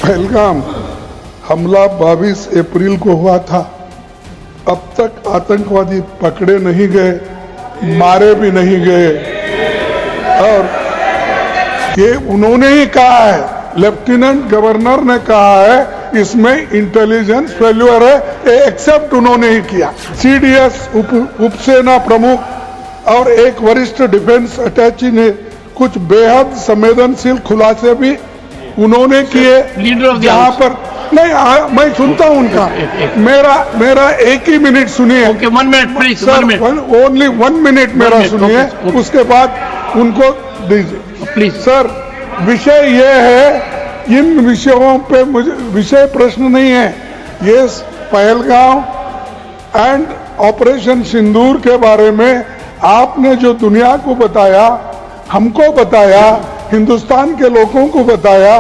पहलगाम हमला 22 अप्रैल को हुआ था। अब तक आतंकवादी पकड़े नहीं गए, मारे भी नहीं गए। और ये उन्होंने ही कहा है, लेफ्टिनेंट गवर्नर ने कहा है इसमें इंटेलिजेंस फेल्यूर है, एक्सेप्ट उन्होंने ही किया। सीडीएस उपसेना प्रमुख और एक वरिष्ठ डिफेंस अटैची ने कुछ बेहद संवेदनशील खुलासे भी उन्होंने किए, जहां पर नहीं मैं सुनता हूं उनका। मेरा एक ही मिनट सुनिए। Okay, 1 minute please. Only 1 minute मेरा सुनिए, उसके बाद उनको दीजिए प्लीज। सर, विषय ये है, इन विषयों पे मुझे विषय प्रश्न नहीं है। ये पहलगाम एंड ऑपरेशन सिंदूर के बारे में आपने जो दुनिया को बताया, हमको बताया, हिंदुस्तान के लोगों को बताया,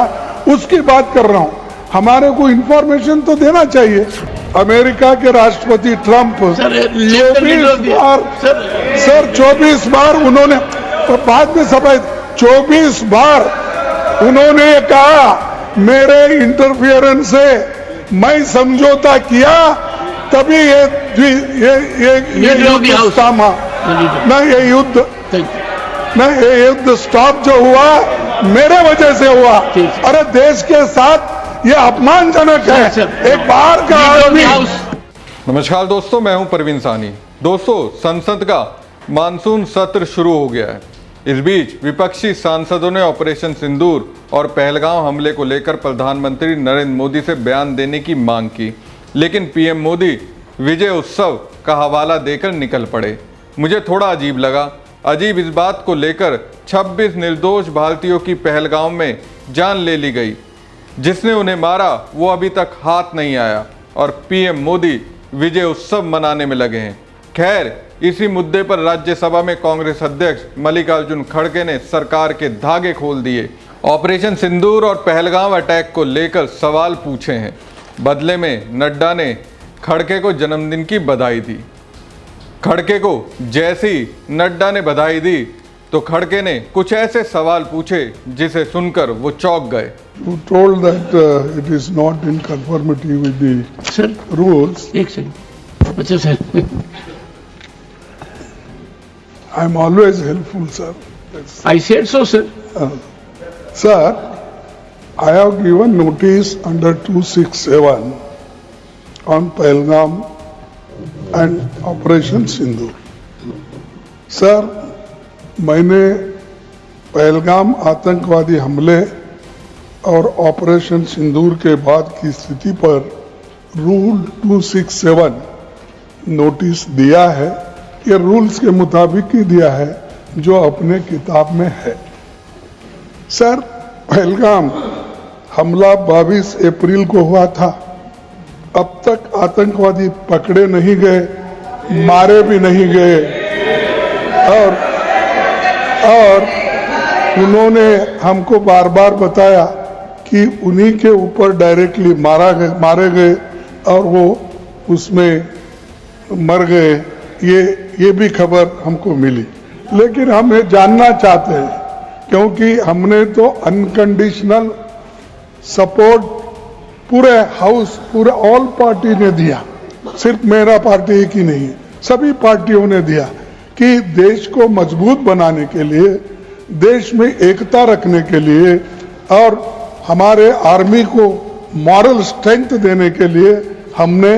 उसकी बात कर रहा हूं। हमारे को इंफॉर्मेशन तो देना चाहिए। अमेरिका के राष्ट्रपति ट्रंप 24 बार उन्होंने, बाद में सफाई, 24 बार उन्होंने कहा मेरे इंटरफियरेंस से मैं समझौता किया, तभी ये युद्ध थामा। ये युद्ध स्टॉप जो हुआ मेरे वजह से हुआ। अरे देश के साथ ये अपमानजनक है, एक बाहर का आदमी। नमस्कार दोस्तों, मैं हूं परवीन सानी। दोस्तों, संसद का मानसून सत्र शुरू हो गया है। इस बीच विपक्षी सांसदों ने ऑपरेशन सिंदूर और पहलगाम हमले को लेकर प्रधानमंत्री नरेंद्र मोदी से बयान देने की मांग की, लेकिन पीएम मोदी विजय उत्सव का हवाला देकर निकल पड़े। मुझे थोड़ा अजीब लगा। अजीब इस बात को लेकर 26 निर्दोष भारतीयों की पहलगाम में जान ले ली गई। जिसने उन्हें मारा वो अभी तक हाथ नहीं आया और पीएम मोदी विजय उत्सव मनाने में लगे हैं। खैर, इसी मुद्दे पर राज्यसभा में कांग्रेस अध्यक्ष मल्लिकार्जुन खड़गे ने सरकार के धागे खोल दिए। ऑपरेशन सिंदूर और पहलगाम अटैक को लेकर सवाल पूछे हैं। बदले में नड्डा ने खड़गे को जन्मदिन की बधाई दी। खड़गे को जैसी नड्डा ने बधाई दी तो खड़गे ने कुछ ऐसे सवाल पूछे जिसे सुनकर वो चौंक गए। You told that it is not in conformity with the rules. एक सेकंड। अच्छा sir, I am always helpful, sir. I said so, sir. Sir, I have given notice under 267 on Pahalgam and Operation Sindoor. Sir, मैंने पहलगाम आतंकवादी हमले और operation Sindoor के बाद की स्थिति पर रूल 267 नोटिस दिया है। ये रूल्स के मुताबिक ही दिया है जो अपने किताब में है। सर, पहलगाम हमला 22 अप्रैल को हुआ था। अब तक आतंकवादी पकड़े नहीं गए, मारे भी नहीं गए। और उन्होंने हमको बार बार बताया कि उन्हीं के ऊपर डायरेक्टली मारे गए और वो उसमें मर गए। ये भी खबर हमको मिली, लेकिन हम ये जानना चाहते हैं क्योंकि हमने तो अनकंडीशनल सपोर्ट पूरे हाउस, पूरे ऑल पार्टी ने दिया, सिर्फ मेरा पार्टी एक ही नहीं, सभी पार्टियों ने दिया कि देश को मजबूत बनाने के लिए, देश में एकता रखने के लिए और हमारे आर्मी को मॉरल स्ट्रेंथ देने के लिए हमने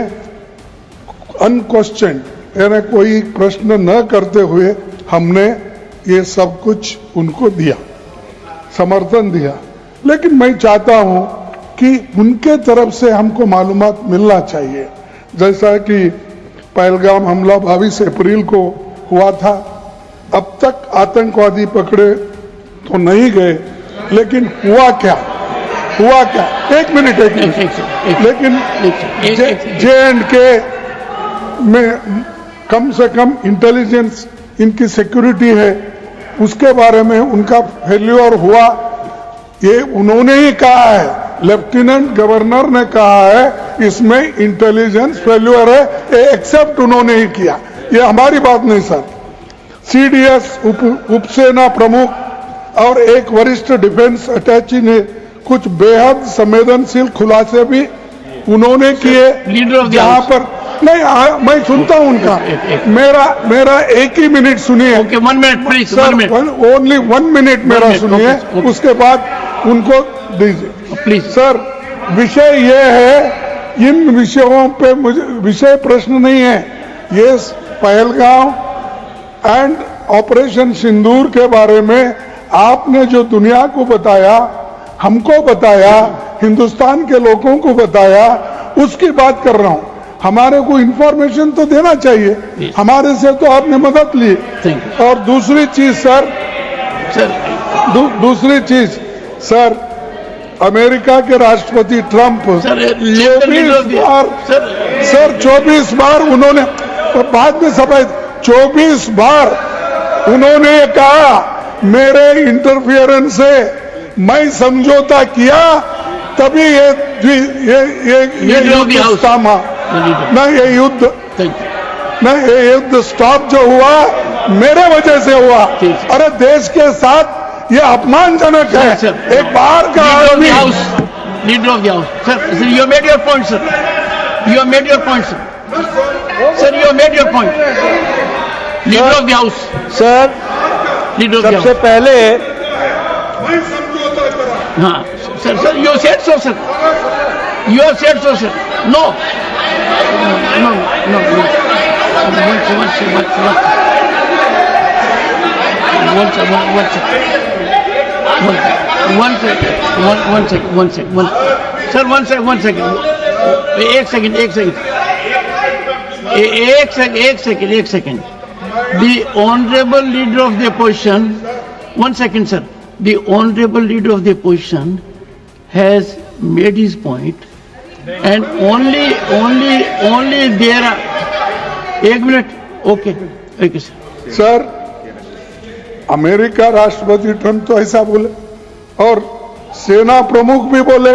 अनक्वेश्चन, यानी कोई प्रश्न न करते हुए हमने ये सब कुछ उनको दिया, समर्थन दिया। लेकिन मैं चाहता हूं कि उनके तरफ से हमको मालूमात मिलना चाहिए। जैसा कि पहलगाम हमला 22 अप्रैल को हुआ था। अब तक आतंकवादी पकड़े तो नहीं गए, लेकिन हुआ क्या? एक मिनट। लेकिन J&K में कम से कम इंटेलिजेंस, इनकी सिक्योरिटी है, उसके बारे में उनका फेल्यूर हुआ, ये उन्होंने ही कहा है। लेफ्टिनेंट गवर्नर ने कहा है इसमें इंटेलिजेंस फेल्यूर है, एक्सेप्ट उन्होंने ही किया। ये हमारी बात नहीं सर। सीडीएस उपसेना प्रमुख और एक वरिष्ठ डिफेंस अटैची ने कुछ बेहद संवेदनशील खुलासे भी उन्होंने किए, लीडर ऑफ द जहां हाउस। पर नहीं मैं सुनता हूं उनका, मेरा एक ही मिनट सुनिए okay 1 minute please, 1 sir, minute only 1 minute मेरा minute, सुनिए, okay, okay. उसके बाद उनको दीजिए। प्लीज। सर, विषय ये है, इन विषयों पे मुझे विषय प्रश्न नहीं है, ये पहलगांव एंड ऑपरेशन सिंदूर के बारे में आपने जो दुनिया को बताया, हमको बताया, हिंदुस्तान के लोगों को बताया, उसकी बात कर रहा हूं। हमारे को इंफॉर्मेशन तो देना चाहिए, Yes. हमारे से तो आपने मदद ली। Thank और दूसरी चीज सर, दूसरी चीज सर, अमेरिका के राष्ट्रपति ट्रंप सर 24 बार सर 24 बार उन्होंने, बाद में सफाई, 24 बार उन्होंने कहा मेरे इंटरफियरेंस से मैं समझौता किया, तभी ये युद्ध थामा ना, ये युद्ध ना, ये युद्ध स्टॉप जो हुआ मेरे वजह से हुआ। अरे देश के साथ ये अपमानजनक है, एक बार का आदमी। Leader of the house sir, you made your point sir, you made your point sir, you made your point. Leader of the house sir, leader of the सबसे हाउस। पहले मैं समझौता करा। हाँ sir, you said so sir, you have said so sir. No no no no, एक second. The honorable leader of the opposition, 1 second sir, the honorable leader of the opposition has made his point and only there are, 1 minute, okay sir. Sir, America राष्ट्रपति Trump तो ऐसा बोले, और सेना प्रमुख भी बोले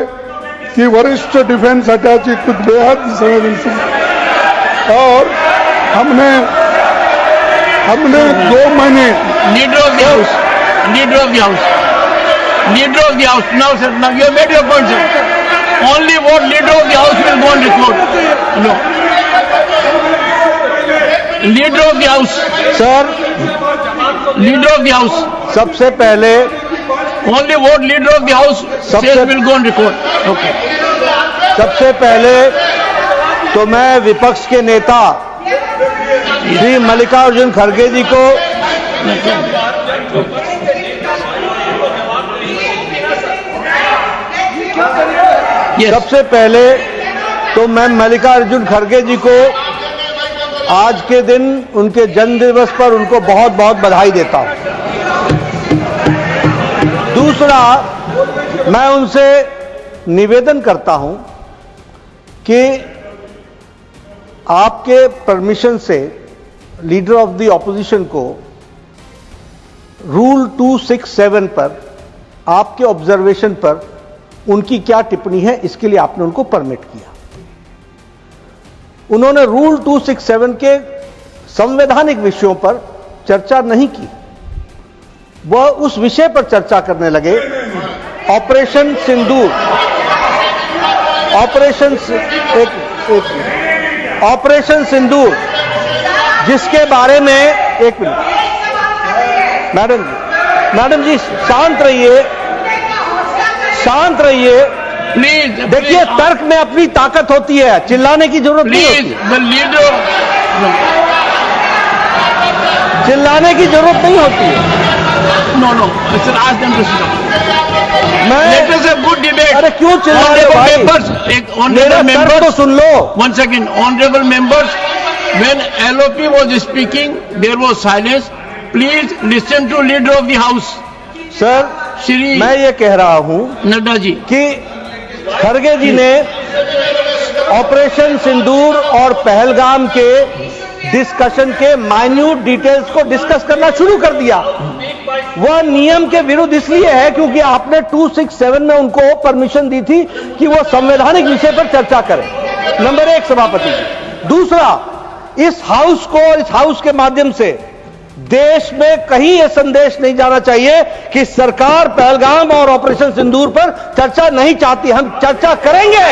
कि वरिष्ठ डिफेंस अटैची कुछ बेहद संवेदनशील, और हमने 2 महीने Leader of the house, leader of the house, leader of the house. Now sir, now you have made your point sir. Only what leader of the house will go on record. No. Leader of the house, sir, leader of the house. सबसे पहले Only what leader of the house says will go on record. Okay. सबसे पहले तो मैं विपक्ष के नेता श्री मल्लिकार्जुन खड़गे जी को Yes. सबसे पहले तो मैं मल्लिकार्जुन खड़गे जी को आज के दिन उनके जन्म दिवस पर उनको बहुत बहुत बधाई देता हूं। दूसरा, मैं उनसे निवेदन करता हूं कि आपके परमिशन से लीडर ऑफ द ऑपोजिशन को रूल 267 पर, आपके ऑब्जर्वेशन पर उनकी क्या टिप्पणी है, इसके लिए आपने उनको परमिट किया। उन्होंने रूल 267 के संवैधानिक विषयों पर चर्चा नहीं की, वह उस विषय पर चर्चा करने लगे, ऑपरेशन सिंदूर, ऑपरेशन सिंदूर, जिसके बारे में, एक मिनट मैडम जी शांत रहिए, शांत रहिए। Please. देखिए, तर्क में अपनी ताकत होती है, चिल्लाने की जरूरत नहीं Please, होती, the leader. चिल्लाने की जरूरत नहीं होती है। No. Sir, ask them to stop. Let मैं, us have good debate. अरे क्यों चिल्ला रहे हो Honorable भाई? members, मेरा honorable तर्क तो members. Soon low. 1 second, honorable members. When LOP was speaking, there was silence. Please listen to leader of the house, sir, Shri मैं ये कह रहा हूं Nadda ji. कि खड़गे जी ने ऑपरेशन सिंदूर और पहलगाम के डिस्कशन के माइन्यूट डिटेल्स को डिस्कस करना शुरू कर दिया। वह नियम के विरुद्ध इसलिए है क्योंकि आपने 267 में उनको परमिशन दी थी कि वह संवैधानिक विषय पर चर्चा करें। नंबर 1 सभापति जी। दूसरा, इस हाउस को, इस हाउस के माध्यम से देश में कहीं यह संदेश नहीं जाना चाहिए कि सरकार पहलगाम और ऑपरेशन सिंदूर पर चर्चा नहीं चाहती। हम चर्चा करेंगे,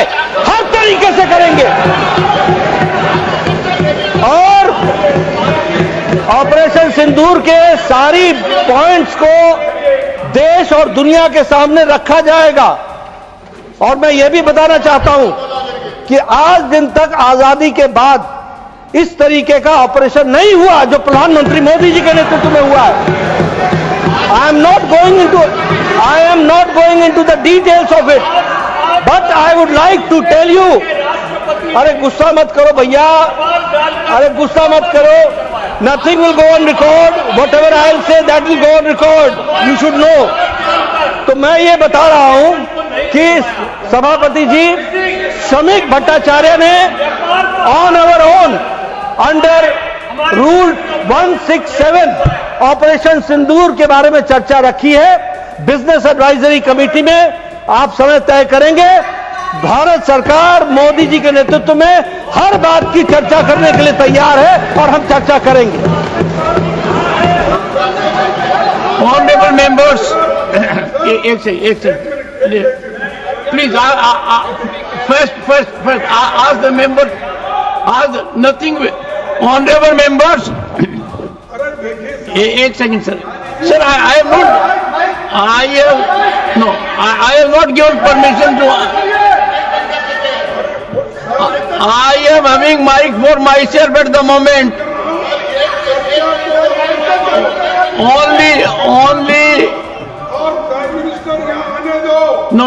हर तरीके से करेंगे, और ऑपरेशन सिंदूर के सारी पॉइंट्स को देश और दुनिया के सामने रखा जाएगा। और मैं यह भी बताना चाहता हूं कि आज दिन तक आजादी के बाद इस तरीके का ऑपरेशन नहीं हुआ जो प्रधानमंत्री मोदी जी के नेतृत्व में हुआ है। I am not going into the details of it, but I would like to tell you. अरे गुस्सा मत करो भैया, अरे गुस्सा मत करो। Nothing will go on record, whatever I will say that will go on record, you should know. तो मैं ये बता रहा हूं कि सभापति जी श्रमिक भट्टाचार्य ने on our own under rule 167 operation Sindoor के बारे में चर्चा रखी है बिजनेस एडवाइजरी कमेटी में। आप समय तय करेंगे। भारत सरकार मोदी जी के नेतृत्व में हर बात की चर्चा करने के लिए तैयार है और हम चर्चा करेंगे। ऑनरेबल मेंबर्स, एक second please, first ask the member, ask nothing, honorable members, एक second sir, I have not given permission to, I am having mic for myself at the moment, only no,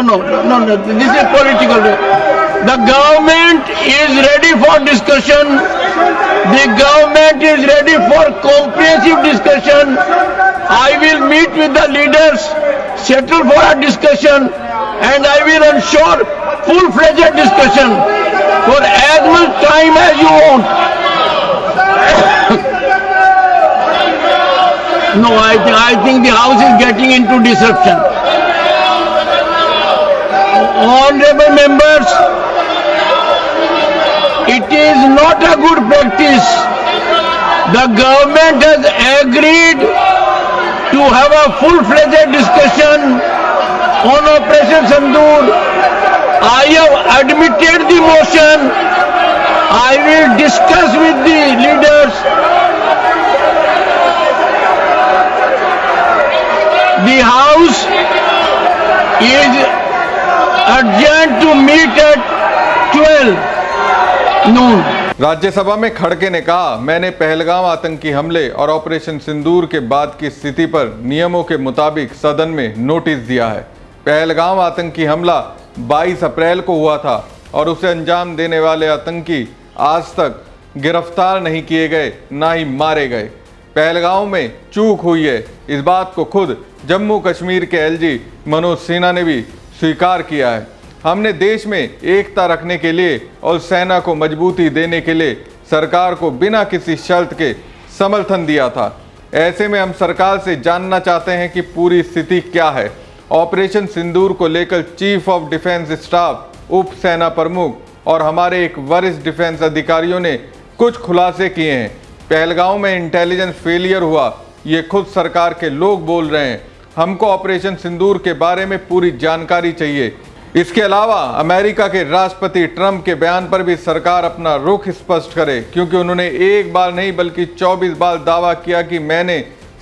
this is political. The government is ready for discussion. The government is ready for comprehensive discussion. I will meet with the leaders, settle for a discussion, and I will ensure full-fledged discussion for as much time as you want. No, I think the house is getting into disruption. Honorable members, it is not a good practice. The government has agreed to have a full-fledged discussion on Operation Sindoor. I have admitted the motion. I will discuss with the leaders. The House is adjourned to meet at 12 noon. Rajya Sabha में खड़गे ने कहा, मैंने पहलगाम आतंकी हमले और operation Sindoor के बाद की स्थिति पर नियमों के मुताबिक सदन में नोटिस दिया है। पहलगाम आतंकी हमला 22 अप्रैल को हुआ था और उसे अंजाम देने वाले आतंकी आज तक गिरफ्तार नहीं किए गए, ना ही मारे गए। पहलगाम में चूक हुई है, इस बात को खुद जम्मू कश्मीर के एलजी मनोज सिन्हा ने भी स्वीकार किया है। हमने देश में एकता रखने के लिए और सेना को मजबूती देने के लिए सरकार को बिना किसी शर्त के समर्थन दिया था। ऐसे में हम सरकार से जानना चाहते हैं कि पूरी स्थिति क्या है। ऑपरेशन सिंदूर को लेकर चीफ ऑफ डिफेंस स्टाफ, उप सेना प्रमुख और हमारे एक वरिष्ठ डिफेंस अधिकारियों ने कुछ खुलासे किए हैं। पहलगाम में इंटेलिजेंस फेलियर हुआ, ये खुद सरकार के लोग बोल रहे हैं। हमको ऑपरेशन सिंदूर के बारे में पूरी जानकारी चाहिए। इसके अलावा अमेरिका के राष्ट्रपति ट्रंप के बयान पर भी सरकार अपना रुख स्पष्ट करे, क्योंकि उन्होंने एक बार नहीं बल्कि 24 बार दावा किया कि मैंने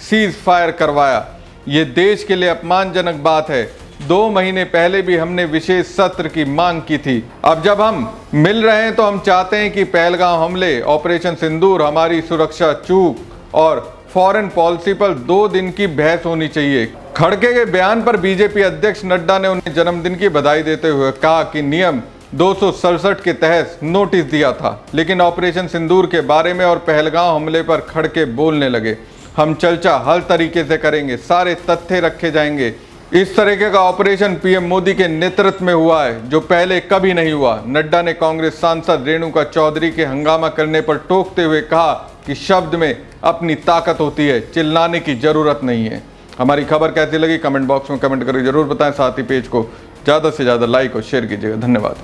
सीज फायर करवाया। ये देश के लिए अपमानजनक बात है। 2 महीने पहले भी हमने विशेष सत्र की मांग की थी। अब जब हम मिल रहे हैं तो हम चाहते हैं कि पहलगाम हमले, ऑपरेशन सिंदूर, हमारी सुरक्षा चूक और फॉरेन पॉलिसी पर 2 दिन की बहस होनी चाहिए। खड़गे के बयान पर बीजेपी अध्यक्ष नड्डा ने उन्हें जन्मदिन की बधाई देते हुए कहा कि नियम 267 के तहत नोटिस दिया था, लेकिन ऑपरेशन सिंदूर के बारे में और पहलगाम हमले पर खड़गे बोलने लगे। हम चर्चा हर तरीके से करेंगे, सारे तथ्य रखे जाएंगे। इस तरीके का ऑपरेशन पीएम मोदी के नेतृत्व में हुआ है, जो पहले कभी नहीं हुआ। नड्डा ने कांग्रेस सांसद रेणुका चौधरी के हंगामा करने पर टोकते हुए कहा कि शब्द में अपनी ताकत होती है, चिल्लाने की जरूरत नहीं है। हमारी खबर कैसी लगी कमेंट बॉक्स में कमेंट करके जरूर बताएं। साथ ही पेज को ज़्यादा से ज़्यादा लाइक और शेयर कीजिएगा। धन्यवाद।